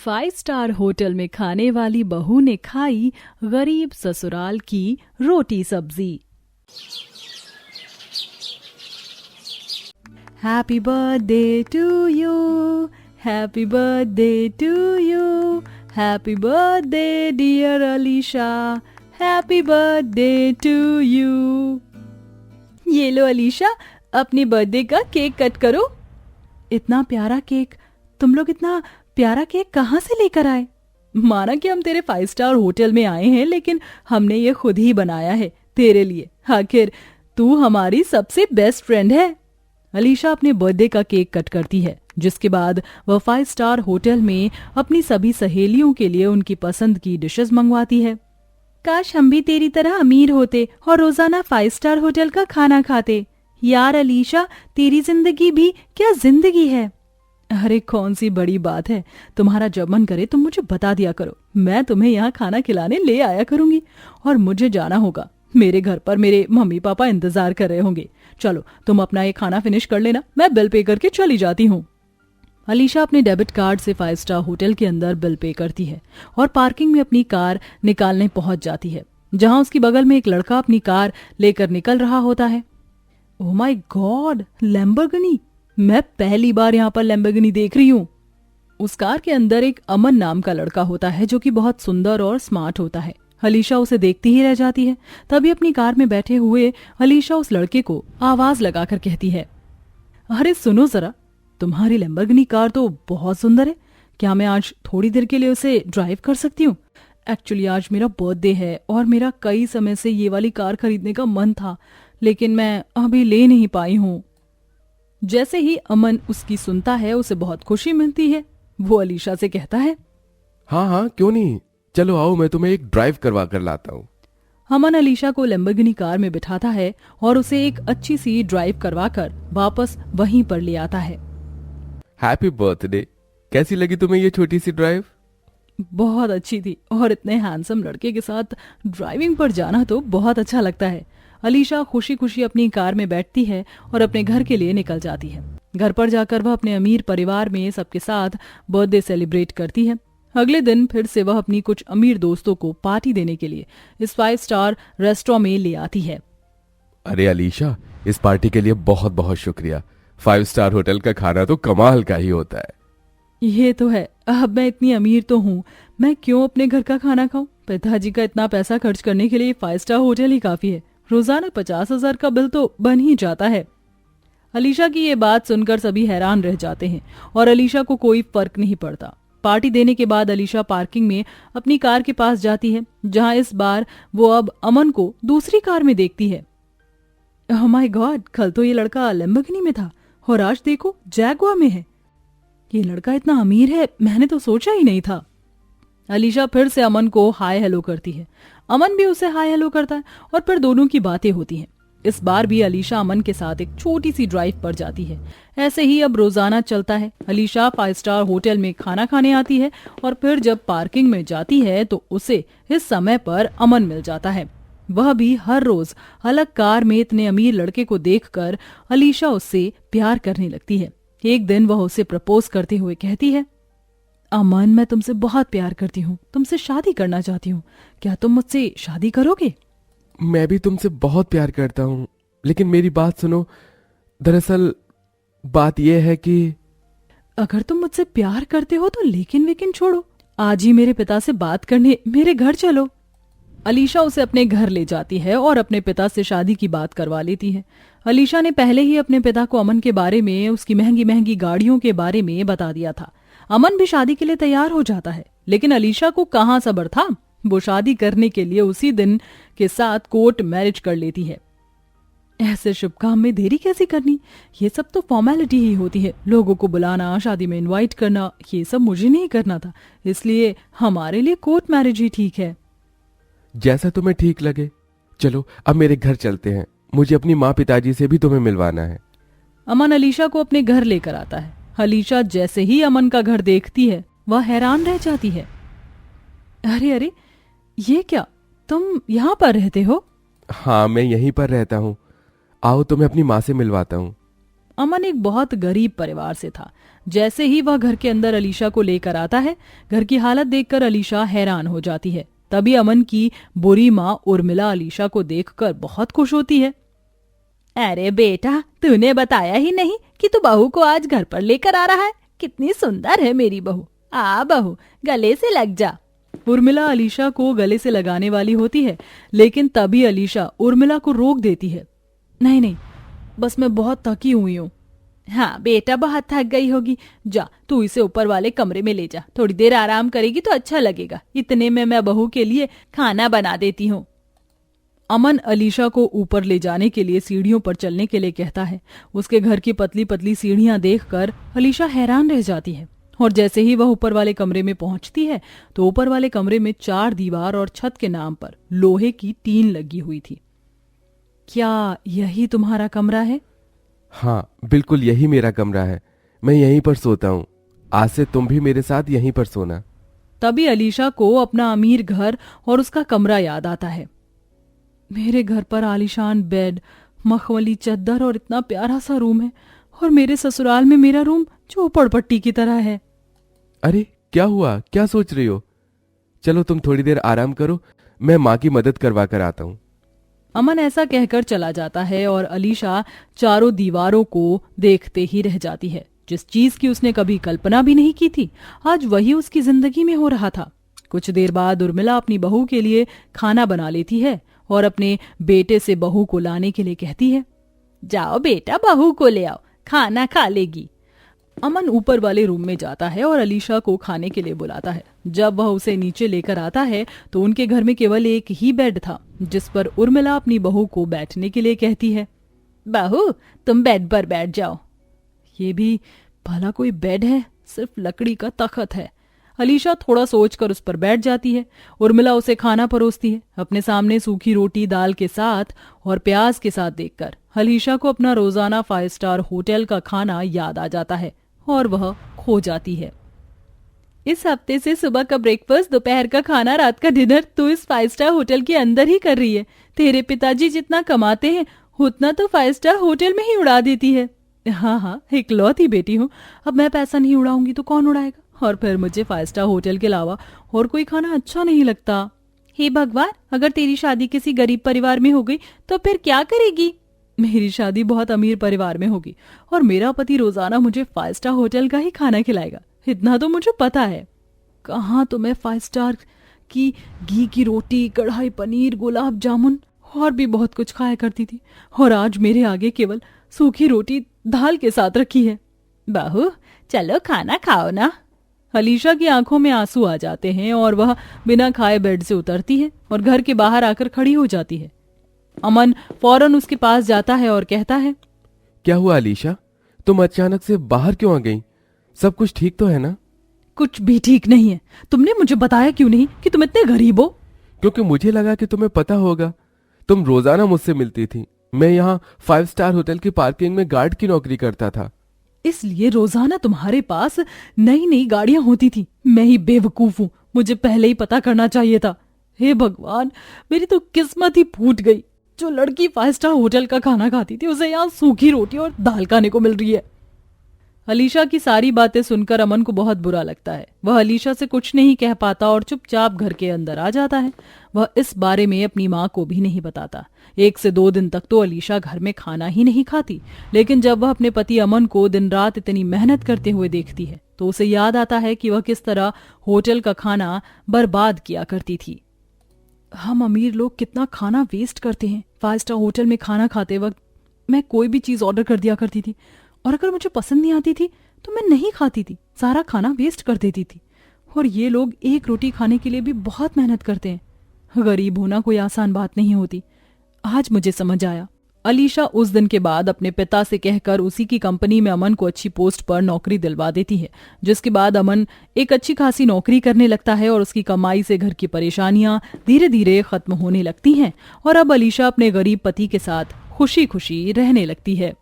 5 star hotel में खाने वाली बहू ने खाई गरीब ससुराल की रोटी सब्जी। Happy birthday to you, happy birthday to you, happy birthday dear Alisha, happy birthday to you. ये लो अलीशा, अपने बर्थडे का केक कट करो। इतना प्यारा केक, तुम लोग इतना प्यारा केक कहाँ से लेकर आए? माना कि हम तेरे 5 स्टार होटल में आए हैं, लेकिन हमने ये खुद ही बनाया है तेरे लिए। आखिर तू हमारी सबसे बेस्ट फ्रेंड है। अलीशा अपने बर्थडे का केक कट करती है, जिसके बाद वह 5 स्टार होटल में अपनी सभी सहेलियों के लिए उनकी पसंद की डिशेस मंगवाती है। काश हम भी तेरी तरह अमीर होते और रोजाना 5 स्टार होटल का खाना खाते। यार अलीशा, तेरी जिंदगी भी क्या जिंदगी है। अरे कौन सी बड़ी बात है, तुम्हारा जब मन करे तुम मुझे बता दिया करो, मैं तुम्हें यहाँ खाना खिलाने ले आया करूंगी। और मुझे जाना होगा, मेरे घर पर मेरे मम्मी पापा इंतजार कर रहे होंगे। चलो तुम अपना ये खाना फिनिश कर लेना, मैं बिल पे करके चली जाती हूँ। अलीशा अपने डेबिट कार्ड से 5 स्टार होटल के अंदर बिल पे करती है और पार्किंग में अपनी कार निकालने पहुंच जाती है, जहां उसकी बगल में एक लड़का अपनी कार लेकर निकल रहा होता है। Oh my God, Lamborghini! मैं पहली बार यहाँ पर लैम्बोर्गिनी देख रही हूँ। उस कार के अंदर एक अमन नाम का लड़का होता है, जो कि बहुत सुंदर और स्मार्ट होता है। अलीशा उसे देखती ही रह जाती है। तभी अपनी कार में बैठे हुए अलीशा उस लड़के को आवाज लगाकर कहती है, अरे सुनो जरा, तुम्हारी लैम्बोर्गिनी कार तो बहुत सुंदर है, क्या मैं आज थोड़ी देर के लिए उसे ड्राइव कर सकती हूँ? एक्चुअली आज मेरा बर्थडे है और मेरा कई समय से ये वाली कार खरीदने का मन था, लेकिन मैं अभी ले नहीं पाई हूँ। जैसे ही अमन उसकी सुनता है, उसे बहुत खुशी मिलती है। वो अलीशा से कहता है, हाँ क्यों नहीं, चलो आओ, मैं तुम्हें एक ड्राइव करवा कर लाता हूँ। अमन अलीशा को लैम्बोर्गिनी कार में बिठाता है और उसे एक अच्छी सी ड्राइव करवा कर वापस वहीं पर ले आता है। हैप्पी बर्थडे, कैसी लगी तुम्हें ये छोटी सी ड्राइव? बहुत अच्छी थी, और इतने हैंडसम लड़के के साथ ड्राइविंग पर जाना तो बहुत अच्छा लगता है। अलीशा खुशी खुशी अपनी कार में बैठती है और अपने घर के लिए निकल जाती है। घर पर जाकर वह अपने अमीर परिवार में सबके साथ बर्थडे सेलिब्रेट करती है। अगले दिन फिर से वह अपनी कुछ अमीर दोस्तों को पार्टी देने के लिए इस 5 स्टार रेस्टोरेंट में ले आती है। अरे अलीशा, इस पार्टी के लिए बहुत बहुत शुक्रिया। 5 स्टार होटल का खाना तो कमाल का ही होता है। ये तो है, अब मैं इतनी अमीर तो हूँ, मैं क्यों अपने घर का खाना खाऊं? पिताजी का इतना पैसा खर्च करने के लिए 5 स्टार होटल ही काफी है। रोजाना 50,000 का बिल तो बन ही जाता है। अलीशा की ये बात सुनकर सभी हैरान रह जाते हैं और अलीशा को कोई फर्क नहीं पड़ता। पार्टी देने के बाद अलीशा पार्किंग में अपनी कार के पास जाती है, जहां इस बार वो अब अमन को दूसरी कार में देखती है। ओह माय गॉड, कल तो ये लड़का लैम्बोर्गिनी में था और आज देखो जैगुआर में है। ये लड़का इतना अमीर है, मैंने तो सोचा ही नहीं था। अलीशा फिर से अमन को हाय हेलो करती है। अमन भी उसे हाय हेलो करता है और फिर दोनों की बातें होती हैं। इस बार भी अलीशा अमन के साथ एक छोटी सी ड्राइव पर जाती है। ऐसे ही अब रोजाना चलता है। अलीशा 5 स्टार होटल में खाना खाने आती है और फिर जब पार्किंग में जाती है तो उसे इस समय पर अमन मिल जाता है। वह भी हर रोज अलग कार में इतने अमीर लड़के को देखकर अलीशा उससे प्यार करने लगती है। एक दिन वह उसे प्रपोज करते हुए कहती है, अमन, मैं तुमसे बहुत प्यार करती हूँ, तुमसे शादी करना चाहती हूँ, क्या तुम मुझसे शादी करोगे? मैं भी तुमसे बहुत प्यार करता हूँ, लेकिन मेरी बात सुनो। दरअसल बात यह है कि अगर तुम मुझसे प्यार करते हो तो लेकिन छोड़ो, आज ही मेरे पिता से बात करने मेरे घर चलो। अलीशा उसे अपने घर ले जाती है और अपने पिता से शादी की बात करवा लेती है। अलीशा ने पहले ही अपने पिता को अमन के बारे में, उसकी महंगी महंगी गाड़ियों के बारे में बता दिया था। अमन भी शादी के लिए तैयार हो जाता है, लेकिन अलीशा को कहाँ सब्र था। वो शादी करने के लिए उसी दिन के साथ कोर्ट मैरिज कर लेती है। ऐसे शुभ काम में देरी कैसी करनी, ये सब तो फॉर्मेलिटी ही होती है। लोगों को बुलाना, शादी में इनवाइट करना, ये सब मुझे नहीं करना था, इसलिए हमारे लिए कोर्ट मैरिज ही ठीक है। जैसा तुम्हें ठीक लगे। चलो अब मेरे घर चलते हैं, मुझे अपनी माँ पिताजी से भी तुम्हें मिलवाना है। अमन अलीशा को अपने घर लेकर आता है। अलीशा जैसे ही अमन का घर देखती है, वह हैरान रह जाती है। अरे, ये क्या, तुम यहाँ पर रहते हो? हाँ, मैं यहीं पर रहता हूँ। आओ तुम्हें अपनी माँ से मिलवाता हूँ। अमन एक बहुत गरीब परिवार से था, जैसे ही वह घर के अंदर अलीशा को लेकर आता है, घर की हालत देखकर अलीशा हैरान हो जाती है। तभी अमन की बुरी माँ उर्मिला अलीशा को देखकर बहुत खुश होती है। अरे बेटा, तूने बताया ही नहीं कि तू बहू को आज घर पर लेकर आ रहा है। कितनी सुंदर है मेरी बहू। आ बहू, गले से लग जा। उर्मिला अलीशा को गले से लगाने वाली होती है, लेकिन तभी अलीशा उर्मिला को रोक देती है। नहीं नहीं, बस मैं बहुत थकी हुई हूँ। हाँ बेटा, बहुत थक गई होगी। जा, तू इसे ऊपर वाले कमरे में ले जा। थोड़ी देर आराम करेगी तो अच्छा लगेगा। इतने में मैं बहू के लिए खाना बना देती हूँ। अमन अलीशा को ऊपर ले जाने के लिए सीढ़ियों पर चलने के लिए कहता है। उसके घर की पतली पतली सीढ़ियां देखकर अलीशा हैरान रह जाती है, और जैसे ही वह ऊपर वाले कमरे में पहुंचती है तो ऊपर वाले कमरे में 4 दीवार और छत के नाम पर लोहे की टीन लगी हुई थी। क्या यही तुम्हारा कमरा है? हाँ, बिल्कुल यही मेरा कमरा है। मैं यहीं पर सोता हूँ। आज से तुम भी मेरे साथ यहीं पर सोना। तभी अलीशा को अपना अमीर घर और उसका कमरा याद आता है। मेरे घर पर आलीशान बेड, मखमली चद्दर और इतना प्यारा सा रूम है, और मेरे ससुराल में मेरा रूम झोपड़पट्टी की तरह है। अरे क्या हुआ, क्या सोच रही हो? चलो तुम थोड़ी देर आराम करो, मैं माँ की मदद करवा कर आता हूँ। अमन ऐसा कहकर चला जाता है और अलीशा चारों दीवारों को देखते ही रह जाती है। जिस चीज की उसने कभी कल्पना भी नहीं की थी, आज वही उसकी जिंदगी में हो रहा था। कुछ देर बाद उर्मिला अपनी बहू के लिए खाना बना लेती है और अपने बेटे से बहू को लाने के लिए कहती है। जाओ बेटा, बहू को ले आओ, खाना खा लेगी। अमन ऊपर वाले रूम में जाता है और अलीशा को खाने के लिए बुलाता है। जब वह उसे नीचे लेकर आता है तो उनके घर में केवल एक ही बेड था, जिस पर उर्मिला अपनी बहू को बैठने के लिए कहती है। बहू, तुम बेड पर बैठ जाओ। ये भी भला कोई बेड है? सिर्फ लकड़ी का तख्त है। अलीशा थोड़ा सोचकर उस पर बैठ जाती है। उर्मिला उसे खाना परोसती है, अपने सामने सूखी रोटी दाल के साथ और प्याज के साथ देखकर अलीशा को अपना रोजाना 5 स्टार होटल का खाना याद आ जाता है और वह खो जाती है। इस हफ्ते से सुबह का ब्रेकफास्ट, दोपहर का खाना, रात का डिनर तू इस 5 स्टार होटल के अंदर ही कर रही है। तेरे पिताजी जितना कमाते हैं उतना तो 5 स्टार होटल में ही उड़ा देती है। हाँ हाँ, इकलौती बेटी हूँ, अब मैं पैसा नहीं उड़ाऊंगी तो कौन उड़ाएगा? और फिर मुझे 5 स्टार होटल के अलावा और कोई खाना अच्छा नहीं लगता। हे भगवान, अगर तेरी शादी किसी गरीब परिवार में हो गई तो फिर क्या करेगी? मेरी शादी बहुत अमीर परिवार में होगी और मेरा पति रोजाना मुझे 5 स्टार होटल का ही खाना खिलाएगा, इतना तो मुझे पता है। कहाँ तो मैं 5 स्टार की घी की रोटी, कढ़ाई पनीर, गुलाब जामुन और भी बहुत कुछ खाया करती थी, और आज मेरे आगे केवल सूखी रोटी दाल के साथ रखी है। बहू, चलो खाना खाओ ना। अलीशा की आंखों में आंसू आ जाते हैं और वह बिना खाए बेड से उतरती है और घर के बाहर आकर खड़ी हो जाती है। अमन फौरन उसके पास जाता है और कहता है। क्या हुआ अलीशा, तुम अचानक से बाहर क्यों आ गई? सब कुछ ठीक तो है ना? कुछ भी ठीक नहीं है। तुमने मुझे बताया क्यों नहीं कि तुम इतने गरीब हो? क्योंकि मुझे लगा कि तुम्हें पता होगा। तुम रोजाना मुझसे मिलती थी। मैं यहाँ 5 स्टार होटल की पार्किंग में गार्ड की नौकरी करता था। इसलिए रोजाना तुम्हारे पास नई नई गाड़ियां होती थी। मैं ही बेवकूफ हूँ, मुझे पहले ही पता करना चाहिए था। हे भगवान, मेरी तो किस्मत ही फूट गई। जो लड़की 5 स्टार होटल का खाना खाती थी उसे यहाँ सूखी रोटी और दाल खाने को मिल रही है। अलीशा की सारी बातें सुनकर अमन को बहुत बुरा लगता है। वह अलीशा से कुछ नहीं कह पाता और चुपचाप घर के अंदर आ जाता है। वह इस बारे में अपनी माँ को भी नहीं बताता। 1 से 2 दिन तक तो अलीशा घर में खाना ही नहीं खाती, लेकिन जब वह अपने पति अमन को दिन रात इतनी मेहनत करते हुए देखती है तो उसे याद आता है कि वह किस तरह होटल का खाना बर्बाद किया करती थी। हम अमीर लोग कितना खाना वेस्ट करते हैं। 5 स्टार होटल में खाना खाते वक्त मैं कोई भी चीज ऑर्डर कर दिया करती थी, और अगर मुझे पसंद नहीं आती थी तो मैं नहीं खाती थी, सारा खाना वेस्ट कर देती थी। और ये लोग एक रोटी खाने के लिए भी बहुत मेहनत करते हैं। गरीब होना कोई आसान बात नहीं होती। आज मुझे समझ आया। अलीशा उस दिन के बाद अपने पिता से कहकर उसी की कंपनी में अमन को अच्छी पोस्ट पर नौकरी दिलवा देती है, जिसके बाद अमन एक अच्छी खासी नौकरी करने लगता है और उसकी कमाई से घर की परेशानियां धीरे धीरे खत्म होने लगती हैं और अब अलीशा अपने गरीब पति के साथ खुशी खुशी रहने लगती है।